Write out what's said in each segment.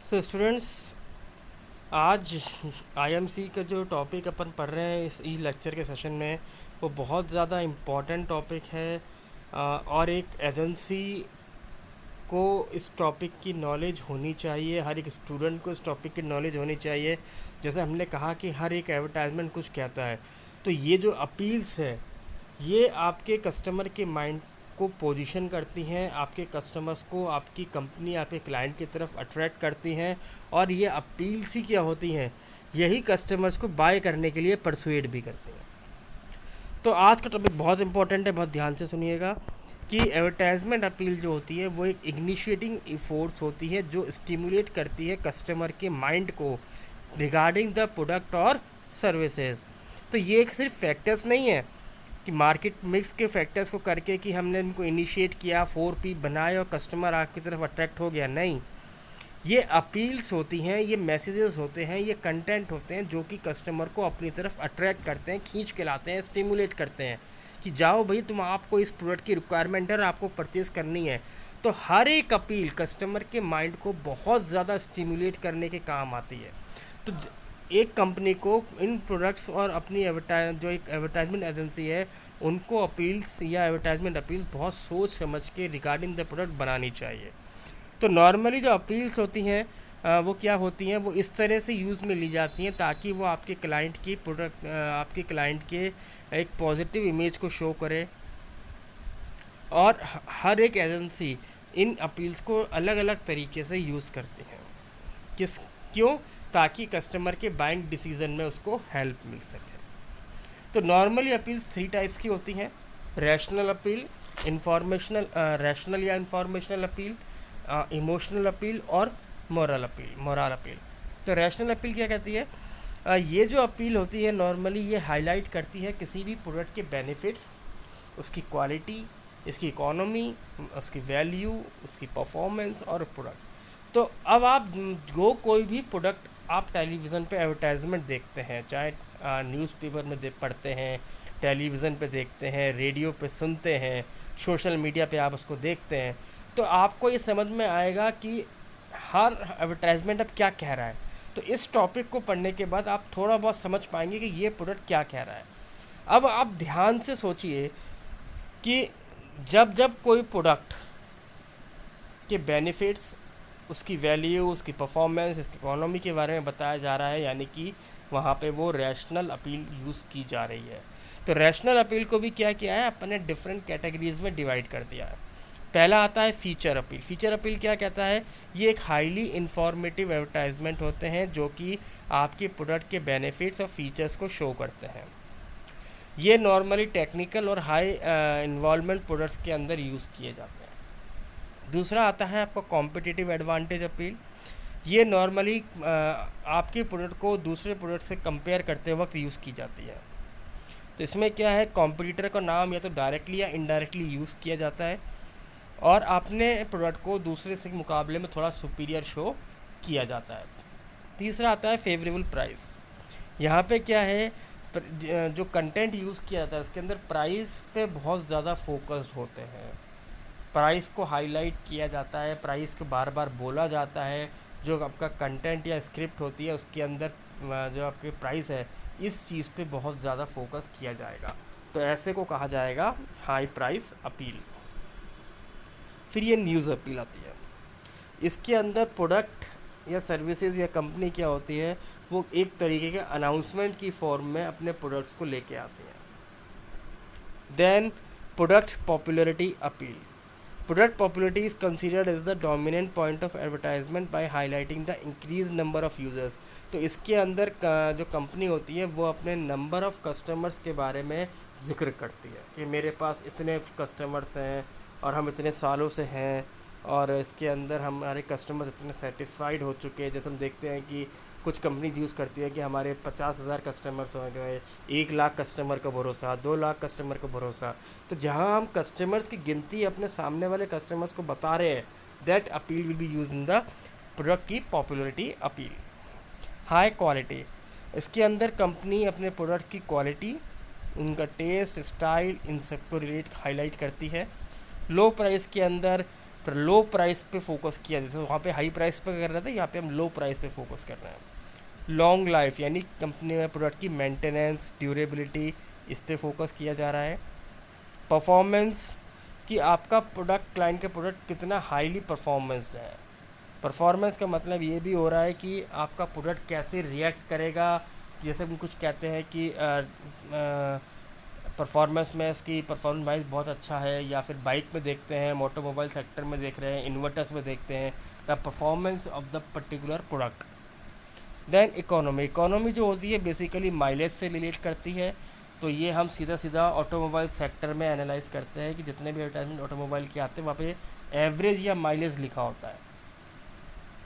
So students, आज IMC का जो टॉपिक अपन पढ़ रहे हैं इस ई लेक्चर के सेशन में, वो बहुत ज़्यादा इम्पॉर्टेंट टॉपिक है। और एक एजेंसी को इस टॉपिक की नॉलेज होनी चाहिए, हर एक स्टूडेंट को इस टॉपिक की नॉलेज होनी चाहिए। जैसे हमने कहा कि हर एक एडवर्टाइजमेंट कुछ कहता है, तो ये जो अपील्स है ये आपके कस्टमर के माइंड को पोजीशन करती हैं, आपके कस्टमर्स को आपकी कंपनी आपके क्लाइंट की तरफ अट्रैक्ट करती हैं। और ये अपील्स ही क्या होती हैं, यही कस्टमर्स को बाय करने के लिए परसुएड भी करती हैं। तो आज का टॉपिक बहुत इंपॉर्टेंट है, बहुत ध्यान से सुनिएगा कि एडवर्टाइजमेंट अपील जो होती है वो एक इग्निशिएटिंग फोर्स होती है जो स्टिमुलेट करती है कस्टमर के माइंड को रिगार्डिंग द प्रोडक्ट और सर्विसेज। तो ये एक सिर्फ फैक्टर्स नहीं है कि मार्केट मिक्स के फैक्टर्स को करके कि हमने इनको इनिशिएट किया, 4P बनाए और कस्टमर आपकी तरफ अट्रैक्ट हो गया। नहीं, ये अपील्स होती हैं, ये मैसेजेस होते हैं, ये कंटेंट होते हैं जो कि कस्टमर को अपनी तरफ अट्रैक्ट करते हैं, खींच के लाते हैं, स्टिमुलेट करते हैं कि जाओ भाई, तुम आपको इस प्रोडक्ट की रिक्वायरमेंट है और आपको परचेज़ करनी है। तो हर एक अपील कस्टमर के माइंड को बहुत ज़्यादा स्टिमुलेट करने के काम आती है। तो एक कंपनी को इन प्रोडक्ट्स और अपनी जो एक एडवर्टाइजमेंट एजेंसी है उनको अपील्स या एडवर्टाइजमेंट अपील्स बहुत सोच समझ के रिगार्डिंग द प्रोडक्ट बनानी चाहिए। तो नॉर्मली जो अपील्स होती हैं वो क्या होती हैं, वो इस तरह से यूज़ में ली जाती हैं ताकि वो आपके क्लाइंट की प्रोडक्ट आपके क्लाइंट के एक पॉजिटिव इमेज को शो करे। और हर एक एजेंसी इन अपील्स को अलग अलग तरीके से यूज़ करती हैं। क्यों? ताकि कस्टमर के बाइंग डिसीजन में उसको हेल्प मिल सके। तो नॉर्मली अपील्स 3 टाइप्स की होती हैं: रैशनल अपील, रैशनल या इंफॉर्मेशनल अपील, इमोशनल अपील और मोरल अपील। तो रैशनल अपील क्या कहती है? ये जो अपील होती है नॉर्मली ये हाईलाइट करती है किसी भी प्रोडक्ट के बेनिफिट्स, उसकी क्वालिटी, इसकी इकोनॉमी, उसकी वैल्यू, उसकी परफॉर्मेंस और प्रोडक्ट। तो अब आप कोई भी प्रोडक्ट आप टेलीविज़न पे एडवर्टाइजमेंट देखते हैं, चाहे न्यूज़पेपर में पढ़ते हैं, टेलीविज़न पे देखते हैं, रेडियो पे सुनते हैं, सोशल मीडिया पे आप उसको देखते हैं, तो आपको ये समझ में आएगा कि हर एडवर्टाइजमेंट अब क्या कह रहा है। तो इस टॉपिक को पढ़ने के बाद आप थोड़ा बहुत समझ पाएंगे कि ये प्रोडक्ट क्या कह रहा है। अब आप ध्यान से सोचिए कि जब जब कोई प्रोडक्ट के बेनिफिट्स, उसकी वैल्यू, उसकी परफॉर्मेंस, इसकी इकोनॉमी के बारे में बताया जा रहा है, यानी कि वहाँ पे वो रैशनल अपील यूज़ की जा रही है। तो रैशनल अपील को भी क्या किया है, अपने डिफरेंट कैटेगरीज में डिवाइड कर दिया है। पहला आता है फीचर अपील। फीचर अपील क्या कहता है? ये एक हाईली इंफॉर्मेटिव एडवर्टाइजमेंट होते हैं जो कि आपके प्रोडक्ट के बेनिफिट्स और फीचर्स को शो करते हैं। ये नॉर्मली टेक्निकल और हाई इन्वॉल्वमेंट प्रोडक्ट्स के अंदर यूज़ किए जाते हैं। दूसरा आता है आपका कॉम्पिटिटिव एडवांटेज अपील। ये नॉर्मली आपके प्रोडक्ट को दूसरे प्रोडक्ट से कंपेयर करते वक्त यूज़ की जाती है। तो इसमें क्या है, कॉम्पिटिटर का नाम या तो डायरेक्टली या इनडायरेक्टली यूज़ किया जाता है और अपने प्रोडक्ट को दूसरे से मुकाबले में थोड़ा सुपीरियर शो किया जाता है। तीसरा आता है फेवरेबल प्राइस। यहाँ पे क्या है, जो कंटेंट यूज़ किया जाता है उसके अंदर प्राइस पे बहुत ज़्यादा फोकस्ड होते हैं, प्राइस को हाईलाइट किया जाता है, प्राइस को बार बार बोला जाता है। जो आपका कंटेंट या स्क्रिप्ट होती है उसके अंदर जो आपके प्राइस है, इस चीज़ पे बहुत ज़्यादा फोकस किया जाएगा। तो ऐसे को कहा जाएगा हाई प्राइस अपील। फिर ये न्यूज़ अपील आती है। इसके अंदर प्रोडक्ट या सर्विसेज या कंपनी क्या होती है, वो एक तरीके के अनाउंसमेंट की फॉर्म में अपने प्रोडक्ट्स को लेके आती है। Then product popularity appeal. Product popularity is considered as the dominant point of advertisement by highlighting the increased number of users। तो इसके अंदर जो कंपनी होती है वो अपने नंबर ऑफ़ कस्टमर्स के बारे में ज़िक्र करती है कि मेरे पास इतने कस्टमर्स हैं और हम इतने सालों से हैं और इसके अंदर हमारे कस्टमर्स इतने सेटिस्फाइड हो चुके हैं। जैसे हम देखते हैं कि कुछ कंपनीज यूज़ करती है कि हमारे 50,000 कस्टमर्स हो गए, 1 लाख कस्टमर का भरोसा, 2 लाख कस्टमर का भरोसा। तो जहाँ हम कस्टमर्स की गिनती अपने सामने वाले कस्टमर्स को बता रहे हैं, that appeal will be use in the product की पॉपुलरिटी अपील। High quality. इसके अंदर कंपनी अपने प्रोडक्ट की क्वालिटी, उनका टेस्ट, स्टाइल, इन सबको हाईलाइट करती है। लो प्राइस के अंदर फिर लो प्राइस पे फोकस किया, जैसे वहाँ पे हाई प्राइस पे कर रहे थे, यहाँ पे हम लो प्राइस पे फोकस कर रहे हैं। लॉन्ग लाइफ यानी कंपनी में प्रोडक्ट की मेंटेनेंस, ड्यूरेबिलिटी, इस पे फोकस किया जा रहा है। परफॉर्मेंस, कि आपका प्रोडक्ट, क्लाइंट का प्रोडक्ट कितना हाईली परफॉर्मेंस्ड है। परफॉर्मेंस का मतलब ये भी हो रहा है कि आपका प्रोडक्ट कैसे रिएक्ट करेगा। जैसे हम कुछ कहते हैं कि परफॉर्मेंस में इसकी परफॉर्मेंस वाइज बहुत अच्छा है, या फिर बाइक में देखते हैं, ऑटोमोबाइल सेक्टर में देख रहे हैं, इन्वर्टर्स में देखते हैं, the performance of the particular product. Then economy, economy जो होती है बेसिकली माइलेज से रिलेट करती है। तो ये हम सीधा सीधा ऑटोमोबाइल सेक्टर में एनालाइज करते हैं कि जितने भी एडवर्टाइजमेंट ऑटोमोबाइल के आते हैं वहाँ पे एवरेज या माइलेज लिखा होता है।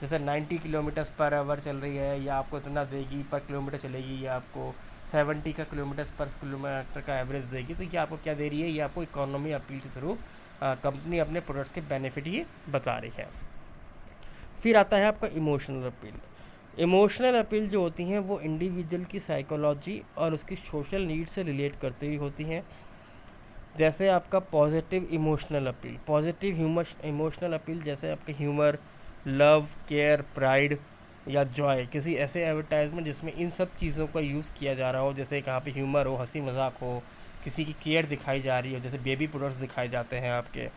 जैसे 90 किलोमीटर्स पर आवर चल रही है, या आपको इतना देगी पर किलोमीटर चलेगी, या आपको 70 का किलोमीटर्स पर किलोमीटर का एवरेज देगी। तो ये आपको क्या दे रही है, ये आपको इकोनॉमी अपील के थ्रू कंपनी अपने प्रोडक्ट्स के बेनिफिट ही बता रही है। फिर आता है आपका इमोशनल अपील। इमोशनल अपील जो होती हैं वो इंडिविजुअल की साइकोलॉजी और उसकी सोशल नीड से रिलेट करती हुई होती हैं। जैसे आपका positive emotional appeal, positive emotional appeal जैसे आपके ह्यूमर, लव, केयर, प्राइड या जॉय, किसी ऐसे एडवर्टाइजमेंट जिसमें इन सब चीज़ों का यूज़ किया जा रहा हो। जैसे कहाँ पे ह्यूमर हो, हंसी मजाक हो, किसी की केयर दिखाई जा रही हो, जैसे बेबी प्रोडक्ट्स दिखाए जाते हैं आपके,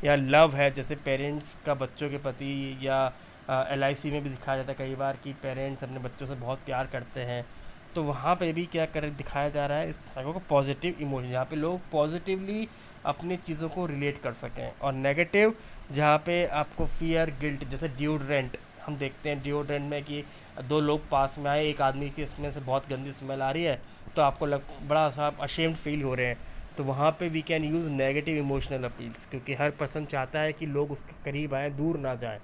या लव है जैसे पेरेंट्स का बच्चों के प्रति, या LIC में भी दिखाया जाता है कई बार कि पेरेंट्स अपने बच्चों से बहुत प्यार करते हैं। तो वहाँ पे भी क्या कर दिखाया जा रहा है, इस तरह को पॉजिटिव इमोशन, जहाँ पे लोग पॉजिटिवली अपनी चीज़ों को रिलेट कर सकें। और नेगेटिव जहाँ पे आपको फियर, गिल्ट, जैसे डिओड्रेंट, हम देखते हैं डिओड्रेंट में कि दो लोग पास में आए, एक आदमी की इसमें से बहुत गंदी स्मेल आ रही है, तो आपको बड़ा सा अशेम्ड फील हो रहे हैं। तो वहाँ पे we can use negative emotional appeals, क्योंकि हर पर्सन चाहता है कि लोग उसके करीब आएँ, दूर ना जाएँ।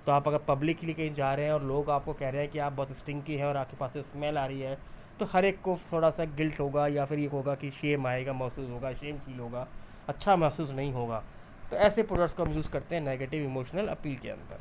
तो आप अगर पब्लिकली कहीं जा रहे हैं और लोग आपको कह रहे हैं कि आप बहुत स्टिंकी हैं और आपके पास से स्मेल आ रही है, तो हर एक को थोड़ा सा गिल्ट होगा, या फिर ये होगा कि शेम आएगा, महसूस होगा, शेम फील होगा, अच्छा महसूस नहीं होगा। तो ऐसे प्रोडक्ट्स को हम यूज़ करते हैं नेगेटिव इमोशनल अपील के अंदर।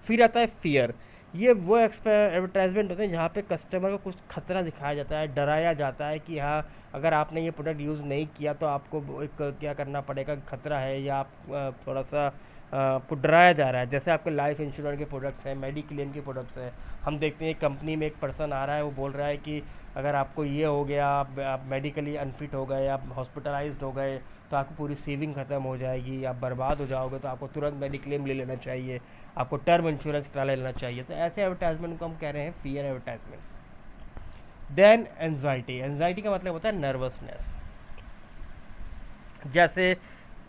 फिर आता है फियर। ये वो एडवर्टाइजमेंट होते हैं जहाँ पे कस्टमर को कुछ खतरा दिखाया जाता है, डराया जाता है कि हाँ, अगर आपने ये प्रोडक्ट यूज़ नहीं किया तो आपको एक क्या करना पड़ेगा, खतरा है, या आप थोड़ा सा आपको डराया जा रहा है। जैसे आपके लाइफ इंश्योरेंस के प्रोडक्ट्स हैं, मेडिक्लेम के प्रोडक्ट्स हैं। हम देखते हैं कंपनी में एक पर्सन आ रहा है, वो बोल रहा है कि अगर आपको ये हो गया, आप मेडिकली अनफिट हो गए, आप हॉस्पिटलाइज्ड हो गए, तो आपकी पूरी सेविंग ख़त्म हो जाएगी, आप बर्बाद हो जाओगे, तो आपको तुरंत मेडिक्लेम ले लेना चाहिए, आपको टर्म इंश्योरेंस करा लेना चाहिए। तो ऐसे एडवर्टाइजमेंट को हम कह रहे हैं fear advertisements. Then anxiety, anxiety का मतलब होता है नर्वसनेस। जैसे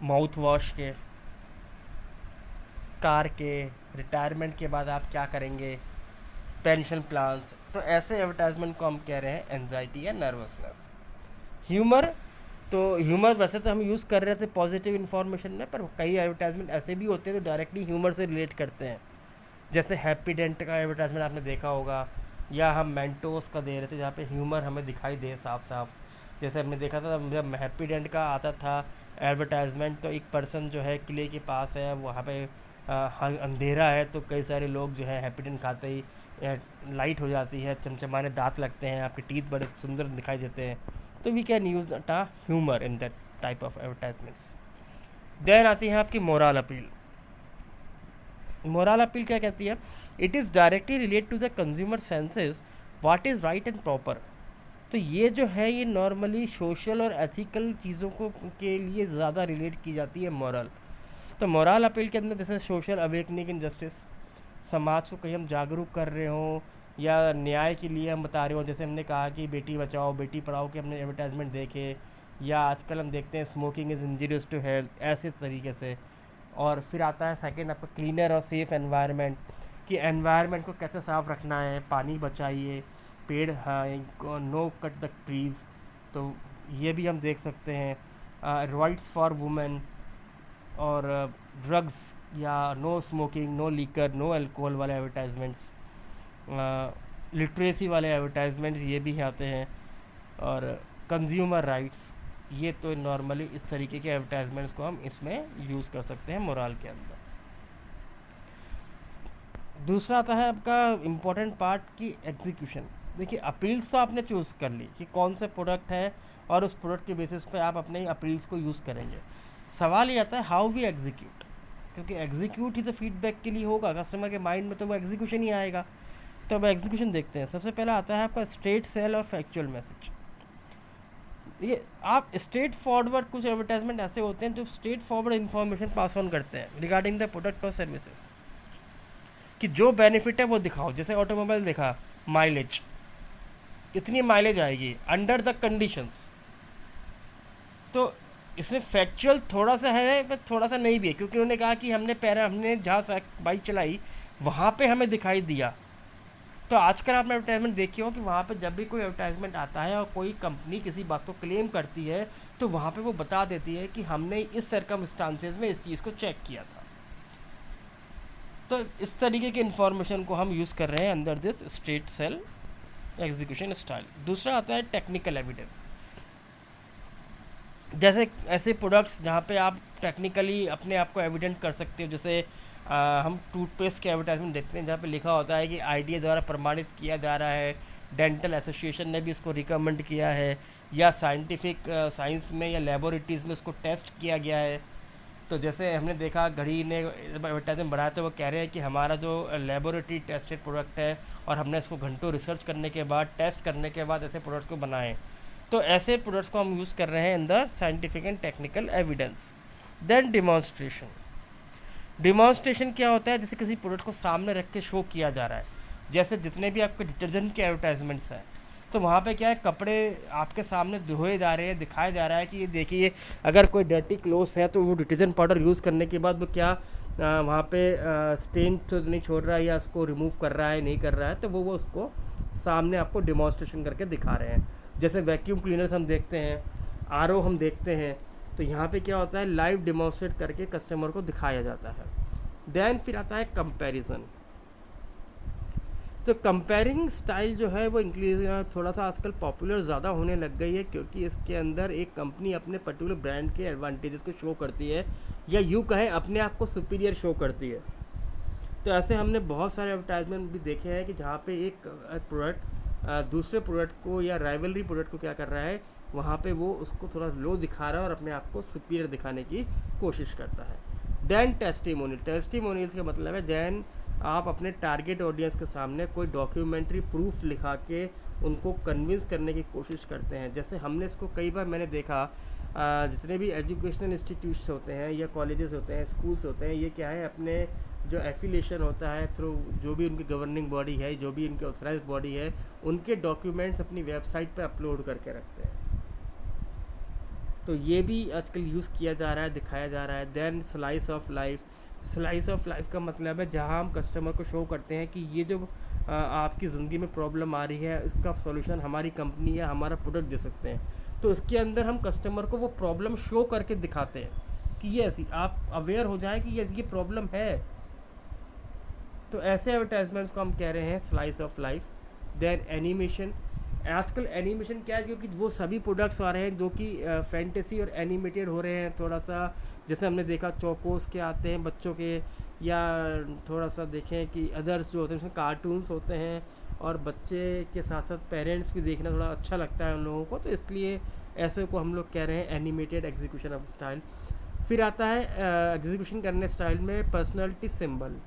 माउथ वॉश के, कार के, रिटायरमेंट के बाद आप क्या करेंगे, पेंशन प्लान्स। तो ऐसे एडवर्टाइजमेंट को हम कह रहे हैं एनजाइटी या नर्वसनेस। ह्यूमर, तो ह्यूमर वैसे तो हम यूज़ कर रहे थे पॉजिटिव इन्फॉर्मेशन में, पर कई एडवर्टाइजमेंट ऐसे भी होते हैं जो डायरेक्टली ह्यूमर से रिलेट करते हैं। जैसे हैप्पी डेंट का एडवर्टाइजमेंट आपने देखा होगा, या हम मेंटोस का दे रहे थे जहाँ पे ह्यूमर हमें दिखाई दे साफ साफ। जैसे हमने देखा था जब हैप्पी डेंट का आता था एडवर्टाइजमेंट, तो एक पर्सन जो है किले के पास है, वहाँ पे अंधेरा है, तो कई सारे लोग जो है हैप्पी डेंट खाते ही लाइट हो जाती है, चमचमाने दांत लगते हैं, आपके टीथ बड़े सुंदर दिखाई देते हैं। तो we can use the humour in that type of advertisements. Then आती है आपकी मोरल अपील। मोरल अपील क्या कहती है, it is directly relate to the consumer senses what is right and proper. तो ये जो है ये नॉर्मली सोशल और एथिकल चीज़ों को के लिए ज़्यादा रिलेट की जाती है मॉरल। तो मॉरल अपील के अंदर जैसे सोशल अवेकनिंग इन जस्टिस, समाज को कहीं हम जागरूक कर रहे हों, या न्याय के लिए हम बता रहे हो। जैसे हमने कहा कि बेटी बचाओ बेटी पढ़ाओ के हमने एडवर्टाइजमेंट देखे, या आजकल हम देखते हैं smoking is injurious to health, ऐसे तरीके से। और फिर आता है सेकंड आपका क्लीनर और सेफ एनवायरनमेंट, कि एनवायरनमेंट को कैसे साफ़ रखना है, पानी बचाइए, पेड़, हाँ, नो कट द ट्रीज़। तो ये भी हम देख सकते हैं। राइट्स फॉर वुमेन, और ड्रग्स, या no smoking, no liquor, no alcohol वाले एडवर्टाइजमेंट्स, लिटरेसी वाले एडवर्टाइजमेंट्स ये भी आते हैं। और कंज्यूमर राइट्स, ये तो नॉर्मली इस तरीके के एडवर्टाइजमेंट्स को हम इसमें यूज़ कर सकते हैं मोरल के अंदर। दूसरा आता है आपका इम्पोर्टेंट पार्ट की एग्जीक्यूशन। देखिए अपील्स तो आपने चूज़ कर ली कि कौन से प्रोडक्ट है, और उस प्रोडक्ट के बेसिस पे आप अपने अपील्स को यूज़ करेंगे। सवाल ये आता है हाउ वी एग्जीक्यूट। क्योंकि एग्जीक्यूट ही तो फीडबैक के लिए होगा, कस्टमर के माइंड में तो वो एग्जीक्यूशन ही आएगा। तो अब एग्जीक्यूशन देखते हैं। सबसे पहला आता है आपका स्ट्रेट सेल और फैक्चुअल मैसेज। ये आप स्ट्रेट फॉरवर्ड, कुछ एडवर्टाइजमेंट ऐसे होते हैं जो straight forward information pass on करते हैं रिगार्डिंग द प्रोडक्ट और सर्विसेज, कि जो बेनिफिट है वो दिखाओ। जैसे ऑटोमोबाइल देखा, माइलेज, इतनी माइलेज आएगी अंडर द कंडीशंस। तो इसमें फैक्चुअल थोड़ा सा है पर थोड़ा सा नहीं भी है, क्योंकि उन्होंने कहा कि हमने जहाँ बाइक चलाई वहाँ पे हमें दिखाई दिया। तो आजकल आपने एडवर्टाइजमेंट देखी हो कि वहाँ पे जब भी कोई एडवर्टाइजमेंट आता है और कोई कंपनी किसी बात को क्लेम करती है तो वहाँ पे वो बता देती है कि हमने इस सरकमस्टांसेस में इस चीज़ को चेक किया था। तो इस तरीके की इन्फॉर्मेशन को हम यूज़ कर रहे हैं अंदर this straight sell execution style. दूसरा आता है टेक्निकल एविडेंस। जैसे ऐसे प्रोडक्ट्स जहाँ पे आप टेक्निकली अपने आप को एविडेंट कर सकते हो। जैसे हम टूथपेस्ट के एडवर्टाइजमेंट देखते हैं जहाँ पे लिखा होता है कि आईडीए द्वारा प्रमाणित किया जा रहा है, डेंटल एसोसिएशन ने भी इसको रिकमेंड किया है, या साइंटिफिक साइंस में या लेबोरेटरीज़ में इसको टेस्ट किया गया है। तो जैसे हमने देखा घड़ी ने एडवर्टाइजमेंट बढ़ाया तो वो कह रहे हैं कि हमारा जो लेबोरेटरी टेस्टेड प्रोडक्ट है और हमने इसको घंटों रिसर्च करने के बाद, टेस्ट करने के बाद ऐसे प्रोडक्ट्स को बनाए। तो ऐसे प्रोडक्ट्स को हम यूज़ कर रहे हैं अंदर scientific and technical evidence. Then demonstration. Demonstration क्या होता है? जैसे किसी प्रोडक्ट को सामने रख के शो किया जा रहा है। जैसे जितने भी आपके डिटर्जेंट के एडवर्टाइजमेंट्स हैं तो वहाँ पे क्या है, कपड़े आपके सामने धोए जा रहे हैं, दिखाया जा रहा है कि ये देखिए अगर कोई डर्टी क्लोथ्स है तो वो डिटर्जेंट पाउडर यूज़ करने के बाद वो क्या वहाँ पे स्टेन तो नहीं छोड़ रहा है या उसको रिमूव कर रहा है नहीं कर रहा है, तो वो उसको सामने आपको डिमॉन्स्ट्रेशन करके दिखा रहे हैं। जैसे वैक्यूम क्लीनर्स हम देखते हैं, आरओ हम देखते हैं, तो यहाँ पे क्या होता है लाइव डिमॉन्स्ट्रेट करके कस्टमर को दिखाया जाता है। देन फिर आता है कंपैरिजन। तो कंपेयरिंग स्टाइल जो है वो इंक्रीज थोड़ा सा आजकल पॉपुलर ज़्यादा होने लग गई है, क्योंकि इसके अंदर एक कंपनी अपने पर्टिकुलर ब्रांड के एडवांटेजेस को शो करती है, या यूँ कहें अपने आप को सुपीरियर शो करती है। तो ऐसे हमने बहुत सारे एडवर्टाइजमेंट भी देखे हैं कि जहाँ पे एक प्रोडक्ट दूसरे प्रोडक्ट को या राइवलरी प्रोडक्ट को क्या कर रहा है, वहाँ पे वो उसको थोड़ा लो दिखा रहा है और अपने आप को सुपीरियर दिखाने की कोशिश करता है। Then testimonial. टेस्टिमोनियल्स का मतलब है देन आप अपने टारगेट ऑडियंस के सामने कोई डॉक्यूमेंट्री प्रूफ लिखा के उनको कन्विंस करने की कोशिश करते हैं। जैसे हमने इसको कई बार मैंने देखा, जितने भी एजुकेशनल इंस्टीट्यूट्स होते हैं या कॉलेजेस होते हैं, स्कूल्स होते हैं, ये क्या है अपने जो एफिलिएशन होता है थ्रू जो भी उनकी गवर्निंग बॉडी है, जो भी उनकी ऑथराइज बॉडी है, उनके डॉक्यूमेंट्स अपनी वेबसाइट पे अपलोड करके रखते हैं। तो ये भी आजकल यूज़ किया जा रहा है, दिखाया जा रहा है। Then slice of life. Slice of life का मतलब है जहाँ हम कस्टमर को शो करते हैं कि ये जो आपकी ज़िंदगी में प्रॉब्लम आ रही है इसका सॉल्यूशन हमारी कंपनी या हमारा प्रोडक्ट दे सकते हैं। तो इसके अंदर हम कस्टमर को वो प्रॉब्लम शो करके दिखाते हैं कि ये ऐसी आप अवेयर हो जाए कि ये प्रॉब्लम है। तो ऐसे एडवर्टाइजमेंट्स को हम कह रहे हैं slice of life. Then animation. आजकल एनिमेशन क्या है, क्योंकि वो सभी प्रोडक्ट्स आ रहे हैं जो कि फैंटेसी और एनिमेटेड हो रहे हैं थोड़ा सा। जैसे हमने देखा चौकोस के आते हैं बच्चों के, या थोड़ा सा देखें कि अदर्स जो होते हैं उसमें कार्टून्स होते हैं, और बच्चे के साथ साथ पेरेंट्स भी देखना थोड़ा अच्छा लगता है उन लोगों को, तो इसलिए ऐसे को हम लोग कह रहे हैं एनिमेटेड एग्जीक्यूशन ऑफ स्टाइल। फिर आता है एग्जीक्यूशन करने स्टाइल में पर्सनैलिटी सिंबल।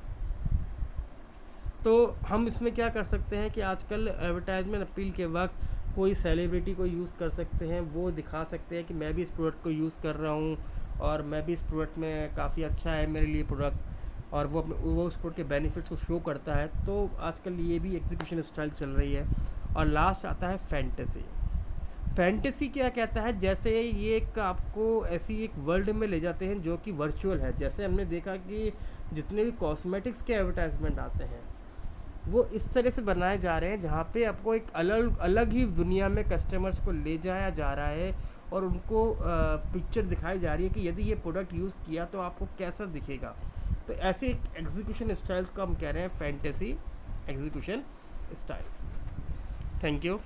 तो हम इसमें क्या कर सकते हैं कि आजकल एडवर्टाइजमेंट अपील के वक्त कोई सेलिब्रिटी को यूज़ कर सकते हैं, वो दिखा सकते हैं कि मैं भी इस प्रोडक्ट को यूज़ कर रहा हूँ और मैं भी इस प्रोडक्ट में काफ़ी अच्छा है मेरे लिए प्रोडक्ट, और वो उस प्रोडक्ट के बेनिफिट्स को शो करता है। तो आजकल ये भी एग्जीक्यूशन स्टाइल चल रही है। और लास्ट आता है फैंटेसी। फैंटेसी क्या कहता है, जैसे ये एक आपको ऐसी एक वर्ल्ड में ले जाते हैं जो कि वर्चुअल है। जैसे हमने देखा कि जितने भी कॉस्मेटिक्स के एडवर्टाइजमेंट आते हैं वो इस तरह से बनाए जा रहे हैं जहाँ पे आपको एक अलग अलग ही दुनिया में कस्टमर्स को ले जाया जा रहा है और उनको पिक्चर दिखाई जा रही है कि यदि ये प्रोडक्ट यूज़ किया तो आपको कैसा दिखेगा। तो ऐसे एग्जीक्यूशन स्टाइल्स को हम कह रहे हैं fantasy execution style. Thank you.